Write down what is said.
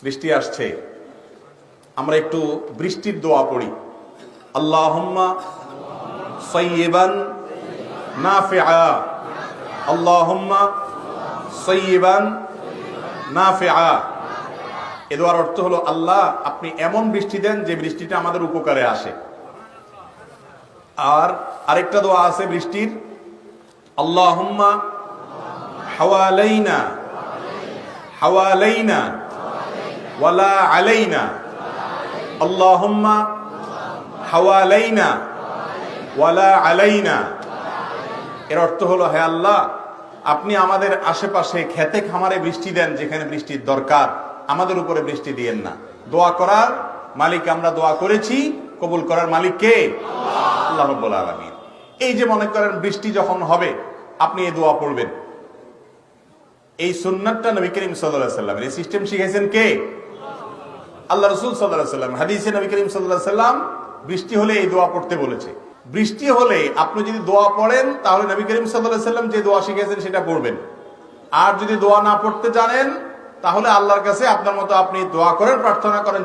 বৃষ্টি আসছে, আমরা একটু বৃষ্টির দোয়া পড়ি। আল্লাহুম্মা সাইয়্যিবান নাফিআ, আল্লাহুম্মা সাইয়্যিবান নাফিআ। এ দোয়ার অর্থ হলো, আল্লাহ আপনি এমন বৃষ্টি দেন যে বৃষ্টিটা আমাদের উপকারে আসে। আর আরেকটা দোয়া আছে বৃষ্টির, আল্লাহুম্মা হাওয়ালাইনা হাওয়ালাইনা ওয়ালা আলাইনা, আল্লাহুম্মা হাওয়ালাইনা ওয়ালা আলাইনা। এর অর্থ হলো, হে আল্লাহ আপনি আমাদের আশেপাশে খেতে খামারে বৃষ্টি দেন, যেখানে বৃষ্টির দরকার, আমাদের উপরে বৃষ্টি দিয়েন না। দোয়া করার মালিক আমরা দোয়া করেছি, কবুল করার মালিক কে? আল্লাহ রাব্বুল আলামিন। এই যে মনে করেন বৃষ্টি যখন হবে, আপনি এই দোয়া পড়বেন। এই সুন্নাতটা নবী করিম সাল্লাল্লাহু আলাইহি ওয়াসাল্লাম, এই সিস্টেম শিখাইছেন কে? আল্লাহ রাসূল সাল্লাল্লাহু আলাইহি ওয়াসাল্লাম। হাদিসে নবী করিম সাল্লাল্লাহু আলাইহি ওয়াসাল্লাম বৃষ্টি হলে এই দোয়া পড়তে বলেছে। বৃষ্টি হলে আপনি যদি দোয়া পড়েন, তাহলে নবী করিম সাল্লাল্লাহু আলাইহি ওয়াসাল্লাম যে দোয়া শিখিয়েছেন সেটা পড়বেন। আর যদি দোয়া না পড়তে জানেন, তাহলে আল্লাহর কাছে আপনার মতো আপনি দোয়া করেন, প্রার্থনা করেন।